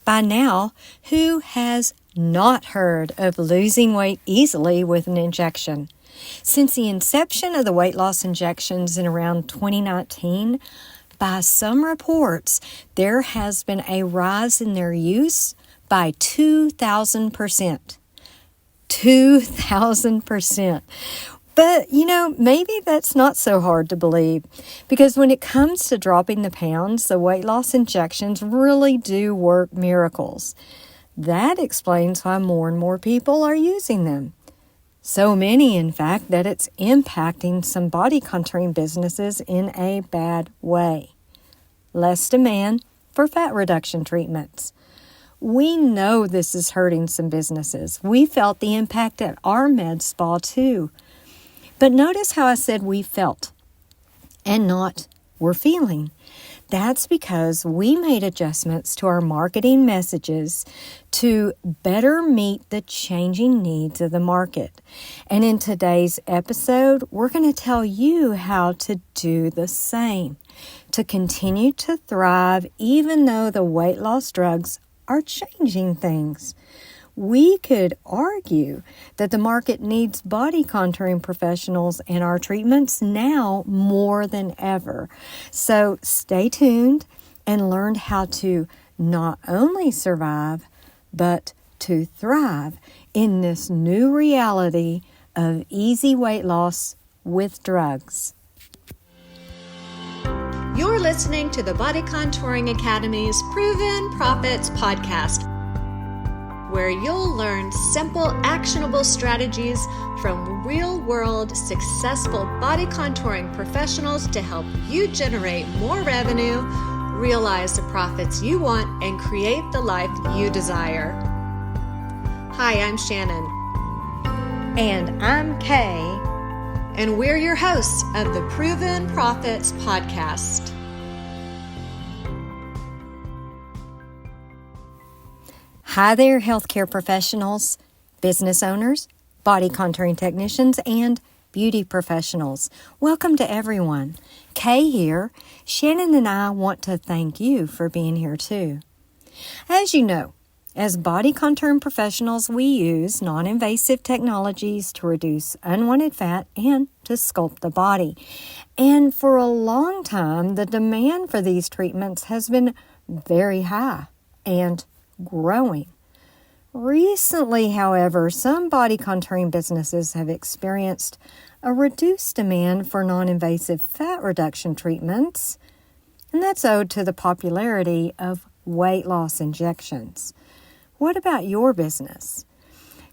By now, who has not heard of losing weight easily with an injection? Since the inception of the weight loss injections in around 2019, by some reports, there has been a rise in their use by 2,000%. 2,000%. But, maybe that's not so hard to believe, because when it comes to dropping the pounds, the weight loss injections really do work miracles. That explains why more and more people are using them. So many, in fact, that it's impacting some body contouring businesses in a bad way. Less demand for fat reduction treatments. We know this is hurting some businesses. We felt the impact at our med spa too. But notice how I said we felt and not we're feeling. That's because we made adjustments to our marketing messages to better meet the changing needs of the market. And in today's episode, we're going to tell you how to do the same, to continue to thrive even though the weight loss drugs are changing things. We could argue that the market needs body contouring professionals and our treatments now more than ever. So stay tuned and learn how to not only survive, but to thrive in this new reality of easy weight loss with drugs. You're listening to the Body Contouring Academy's Proven Profits podcast, where you'll learn simple, actionable strategies from real-world, successful body contouring professionals to help you generate more revenue, realize the profits you want, and create the life you desire. Hi, I'm Shannon. And I'm Kay. And we're your hosts of the Proven Profits podcast. Hi there, healthcare professionals, business owners, body contouring technicians, and beauty professionals. Welcome to everyone. Kay here. Shannon and I want to thank you for being here too. As you know, as body contouring professionals, we use non-invasive technologies to reduce unwanted fat and to sculpt the body. And for a long time, the demand for these treatments has been very high and growing. Recently, however, some body contouring businesses have experienced a reduced demand for non-invasive fat reduction treatments, and that's owed to the popularity of weight loss injections. What about your business?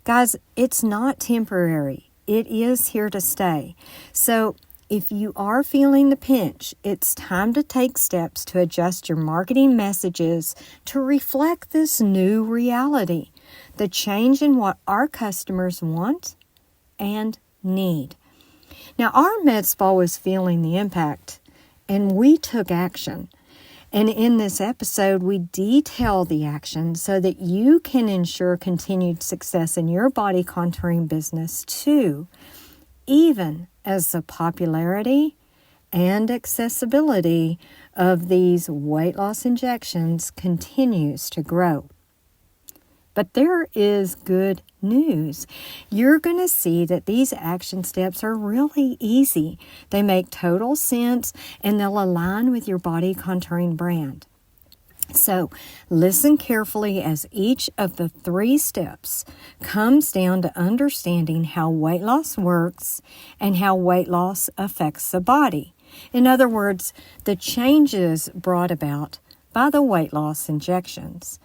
Guys, it's not temporary. It is here to stay. So if you are feeling the pinch, it's time to take steps to adjust your marketing messages to reflect this new reality, the change in what our customers want and need. Now, our med spa was feeling the impact, and we took action. And in this episode, we detail the action so that you can ensure continued success in your body contouring business too, even as the popularity and accessibility of these weight loss injections continues to grow. But there is good news. You're going to see that these action steps are really easy. They make total sense and they'll align with your body contouring brand. So listen carefully as each of the 3 steps comes down to understanding how weight loss works and how weight loss affects the body. In other words, the changes brought about by the weight loss injections.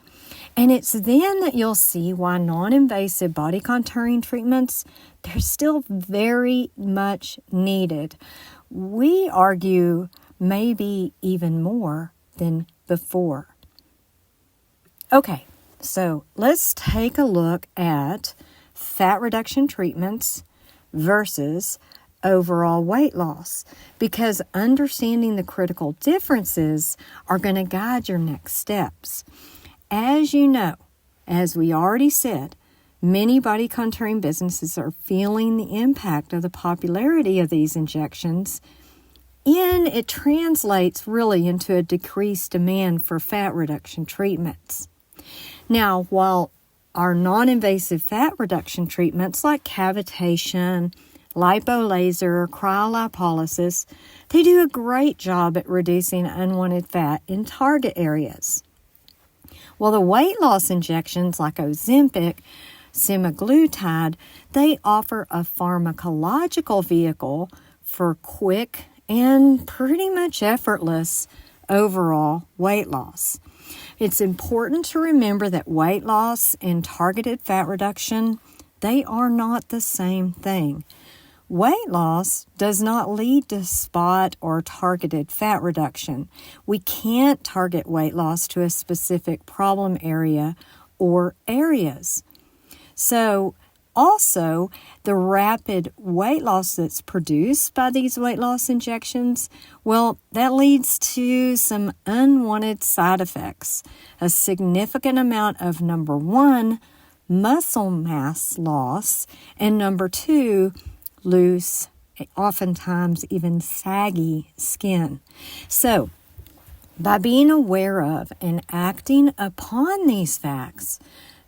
And it's then that you'll see why non-invasive body contouring treatments, they're still very much needed. We argue maybe even more than before. Okay, so let's take a look at fat reduction treatments versus overall weight loss, because understanding the critical differences are going to guide your next steps. As you know, as we already said, many body contouring businesses are feeling the impact of the popularity of these injections, and it translates really into a decreased demand for fat reduction treatments. Now, while our non-invasive fat reduction treatments like cavitation, lipolaser, cryolipolysis, they do a great job at reducing unwanted fat in target areas. Well, the weight loss injections like Ozempic, semaglutide, they offer a pharmacological vehicle for quick and pretty much effortless overall weight loss. It's important to remember that weight loss and targeted fat reduction, they are not the same thing. Weight loss does not lead to spot or targeted fat reduction. We can't target weight loss to a specific problem area or areas. So, also, the rapid weight loss that's produced by these weight loss injections, well, that leads to some unwanted side effects. A significant amount of, number one, muscle mass loss, and number two, loose, oftentimes even saggy skin. So, by being aware of and acting upon these facts,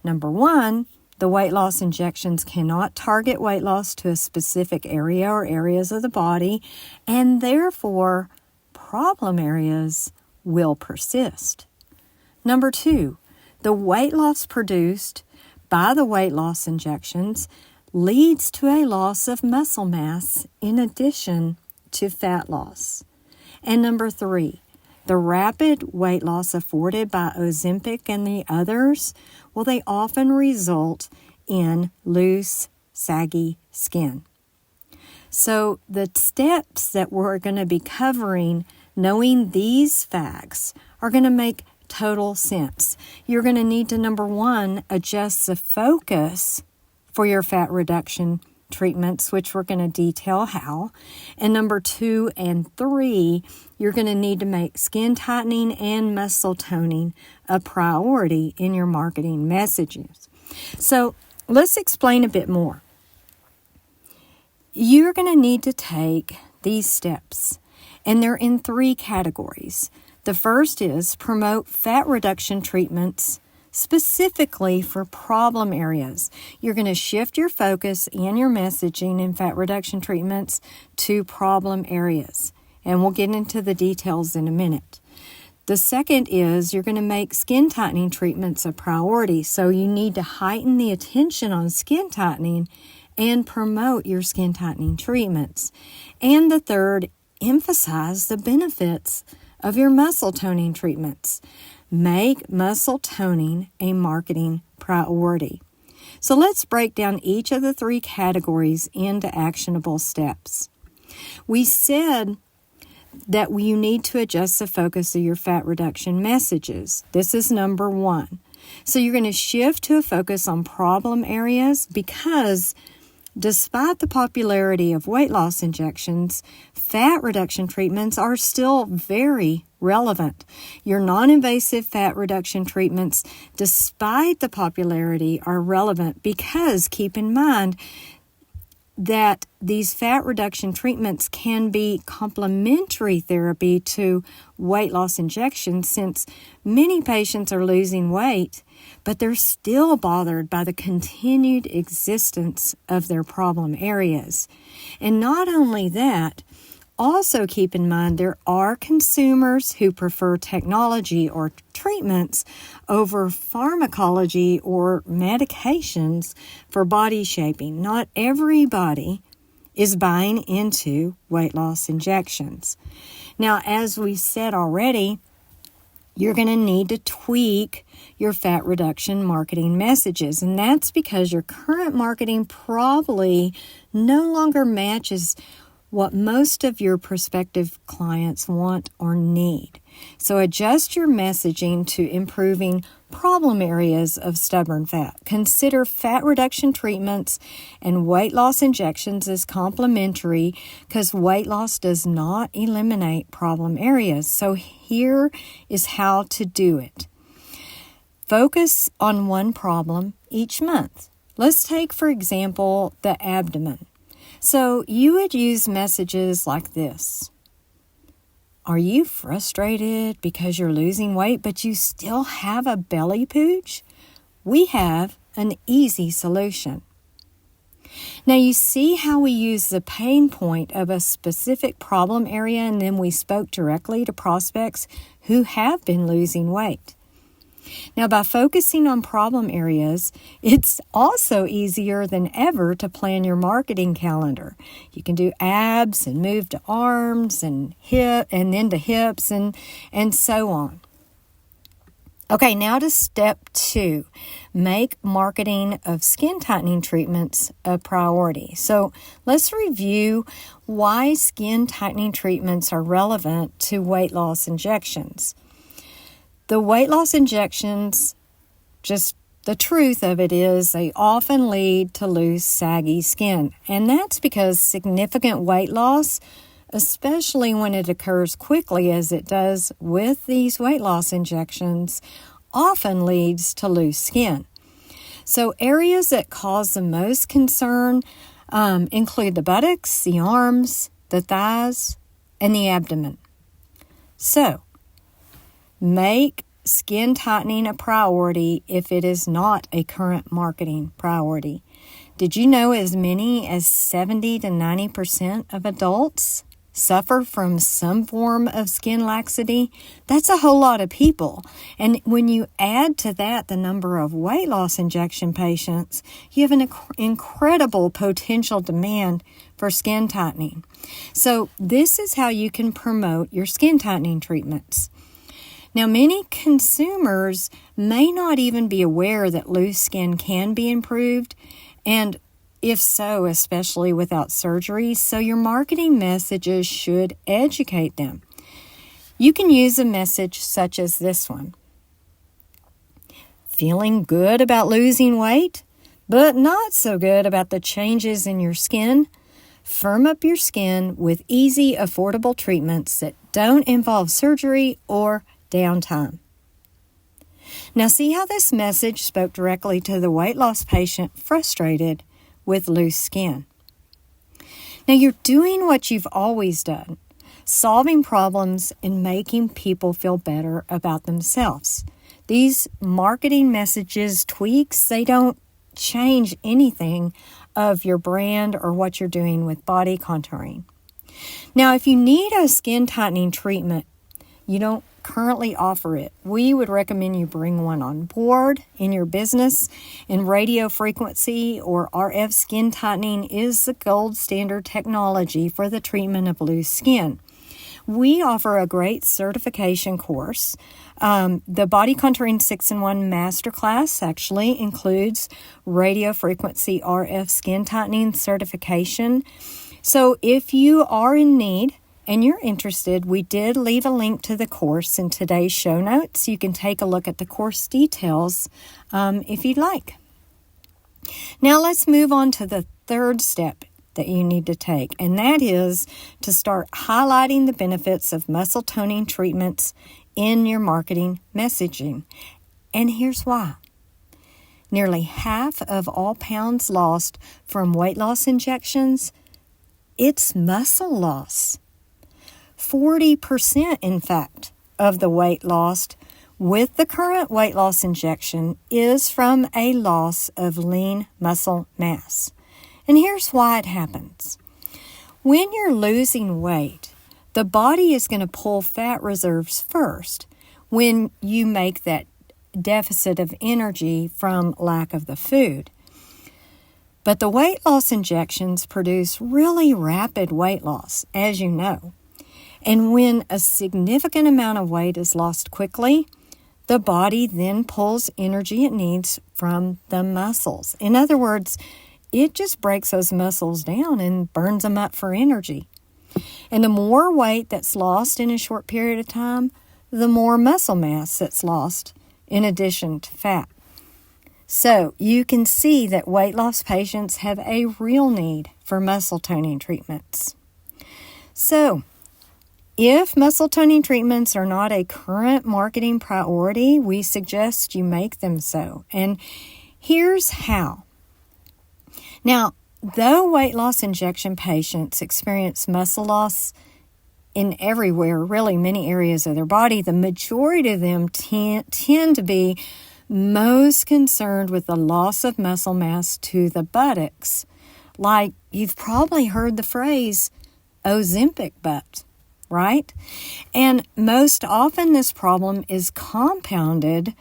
number one, the weight loss injections cannot target weight loss to a specific area or areas of the body, and therefore, problem areas will persist. Number two, the weight loss produced by the weight loss injections leads to a loss of muscle mass in addition to fat loss. And number three, the rapid weight loss afforded by Ozempic and the others, well, they often result in loose, saggy skin. So the steps that we're going to be covering, knowing these facts, are going to make total sense. You're going to need to, number one, adjust the focus for your fat reduction treatments, which we're going to detail how. And number two and three, you're going to need to make skin tightening and muscle toning a priority in your marketing messages. So let's explain a bit more. You're going to need to take these steps, and they're in three categories. The first is promote fat reduction treatments specifically for problem areas. You're going to shift your focus and your messaging in fat reduction treatments to problem areas. And we'll get into the details in a minute. The second is you're going to make skin tightening treatments a priority. So you need to heighten the attention on skin tightening and promote your skin tightening treatments. And the third, emphasize the benefits of your muscle toning treatments. Make muscle toning a marketing priority. So let's break down each of the three categories into actionable steps. We said that you need to adjust the focus of your fat reduction messages. This is number one. So you're going to shift to a focus on problem areas because despite the popularity of weight loss injections, fat reduction treatments are still very relevant. Your non-invasive fat reduction treatments, despite the popularity, are relevant because keep in mind that these fat reduction treatments can be complementary therapy to weight loss injections since many patients are losing weight, but they're still bothered by the continued existence of their problem areas. And not only that, also keep in mind there are consumers who prefer technology or treatments over pharmacology or medications for body shaping. Not everybody is buying into weight loss injections. Now, as we said already, you're going to need to tweak your fat reduction marketing messages. And that's because your current marketing probably no longer matches what most of your prospective clients want or need. So adjust your messaging to improving problem areas of stubborn fat. Consider fat reduction treatments and weight loss injections as complementary because weight loss does not eliminate problem areas. So here is how to do it. Focus on one problem each month. Let's take, for example, the abdomen. So you would use messages like this. Are you frustrated because you're losing weight, but you still have a belly pooch? We have an easy solution. Now, you see how we use the pain point of a specific problem area, and then we spoke directly to prospects who have been losing weight. Now, by focusing on problem areas, it's also easier than ever to plan your marketing calendar. You can do abs and move to arms and then to hips and so on. Okay, now to step 2, make marketing of skin tightening treatments a priority. So let's review why skin tightening treatments are relevant to weight loss injections. The weight loss injections, just the truth of it is they often lead to loose, saggy skin. And that's because significant weight loss, especially when it occurs quickly as it does with these weight loss injections, often leads to loose skin. So areas that cause the most concern include the buttocks, the arms, the thighs, and the abdomen. So, make skin tightening a priority if it is not a current marketing priority. Did you know as many as 70 to 90% of adults suffer from some form of skin laxity? That's a whole lot of people. And when you add to that the number of weight loss injection patients, you have an incredible potential demand for skin tightening. So this is how you can promote your skin tightening treatments. Now, many consumers may not even be aware that loose skin can be improved, and if so, especially without surgery, so your marketing messages should educate them. You can use a message such as this one. Feeling good about losing weight, but not so good about the changes in your skin? Firm up your skin with easy, affordable treatments that don't involve surgery or downtime. Now, see how this message spoke directly to the weight loss patient frustrated with loose skin. Now, you're doing what you've always done, solving problems and making people feel better about themselves. These marketing messages, tweaks, they don't change anything of your brand or what you're doing with body contouring. Now, if you need a skin tightening treatment, you don't currently offer it, we would recommend you bring one on board in your business. And radio frequency or RF skin tightening is the gold standard technology for the treatment of loose skin. We offer a great certification course. The Body Contouring 6-in-1 Masterclass actually includes radio frequency RF skin tightening certification. So if you are in need and you're interested, we did leave a link to the course in today's show notes. You can take a look at the course details if you'd like. Now let's move on to the third step that you need to take, and that is to start highlighting the benefits of muscle toning treatments in your marketing messaging. And here's why. Nearly half of all pounds lost from weight loss injections, it's muscle loss. 40%, in fact, of the weight lost with the current weight loss injection is from a loss of lean muscle mass. And here's why it happens. When you're losing weight, the body is going to pull fat reserves first when you make that deficit of energy from lack of the food. But the weight loss injections produce really rapid weight loss, as you know. And when a significant amount of weight is lost quickly, the body then pulls energy it needs from the muscles. In other words, it just breaks those muscles down and burns them up for energy. And the more weight that's lost in a short period of time, the more muscle mass that's lost in addition to fat. So you can see that weight loss patients have a real need for muscle toning treatments. So, if muscle toning treatments are not a current marketing priority, we suggest you make them so. And here's how. Now, though weight loss injection patients experience muscle loss in everywhere, really many areas of their body. The majority of them tend to be most concerned with the loss of muscle mass to the buttocks. Like you've probably heard the phrase Ozempic butt, right? And most often this problem is compounded.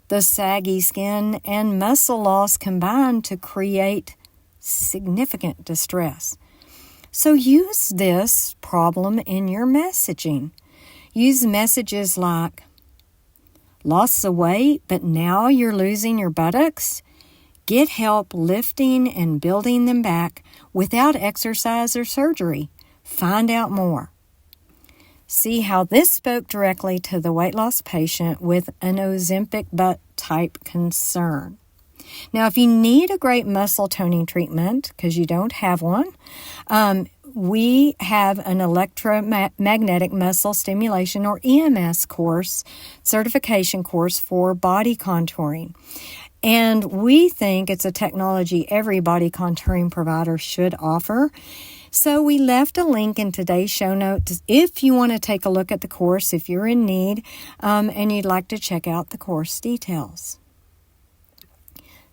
The saggy skin and muscle loss combine to create significant distress. So use this problem in your messaging. Use messages like, lost the weight, but now you're losing your buttocks? Get help lifting and building them back without exercise or surgery. Find out more. See how this spoke directly to the weight loss patient with an Ozempic butt type concern. Now, if you need a great muscle toning treatment, because you don't have one, we have an electromagnetic muscle stimulation or EMS course, certification course for body contouring. And we think it's a technology every body contouring provider should offer. So we left a link in today's show notes if you want to take a look at the course, if you're in need, and you'd like to check out the course details.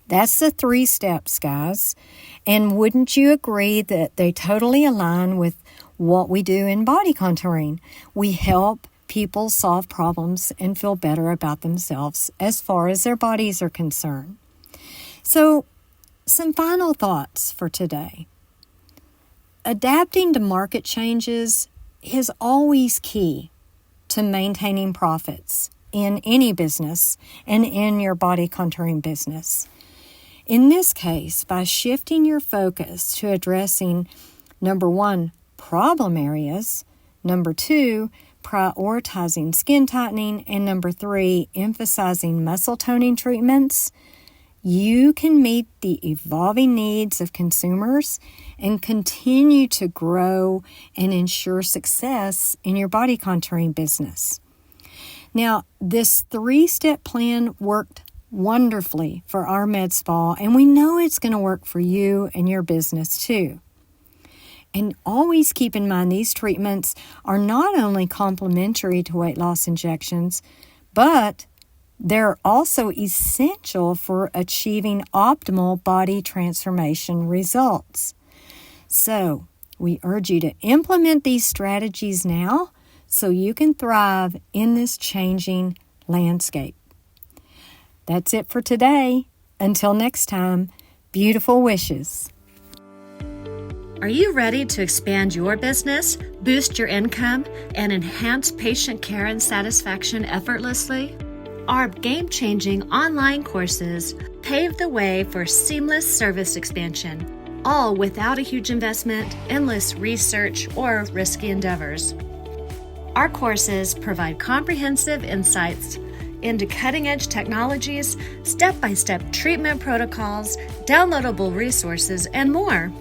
That's the 3 steps, guys. And wouldn't you agree that they totally align with what we do in body contouring? We help people solve problems and feel better about themselves as far as their bodies are concerned. So, some final thoughts for today. Adapting to market changes is always key to maintaining profits in any business and in your body contouring business. In this case, by shifting your focus to addressing, number 1, problem areas, number 2, prioritizing skin tightening, and number 3, emphasizing muscle toning treatments, you can meet the evolving needs of consumers and continue to grow and ensure success in your body contouring business. Now, this 3-step plan worked wonderfully for our med spa, and we know it's going to work for you and your business too. And always keep in mind these treatments are not only complementary to weight loss injections, but they're also essential for achieving optimal body transformation results. So, we urge you to implement these strategies now so you can thrive in this changing landscape. That's it for today. Until next time, beautiful wishes. Are you ready to expand your business, boost your income, and enhance patient care and satisfaction effortlessly? Our game-changing online courses pave the way for seamless service expansion, all without a huge investment, endless research, or risky endeavors. Our courses provide comprehensive insights into cutting-edge technologies, step-by-step treatment protocols, downloadable resources, and more.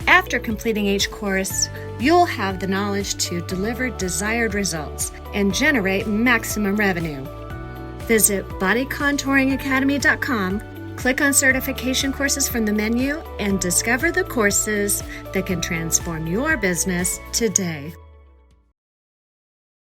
After completing each course, you'll have the knowledge to deliver desired results and generate maximum revenue. Visit bodycontouringacademy.com, click on certification courses from the menu, and discover the courses that can transform your business today.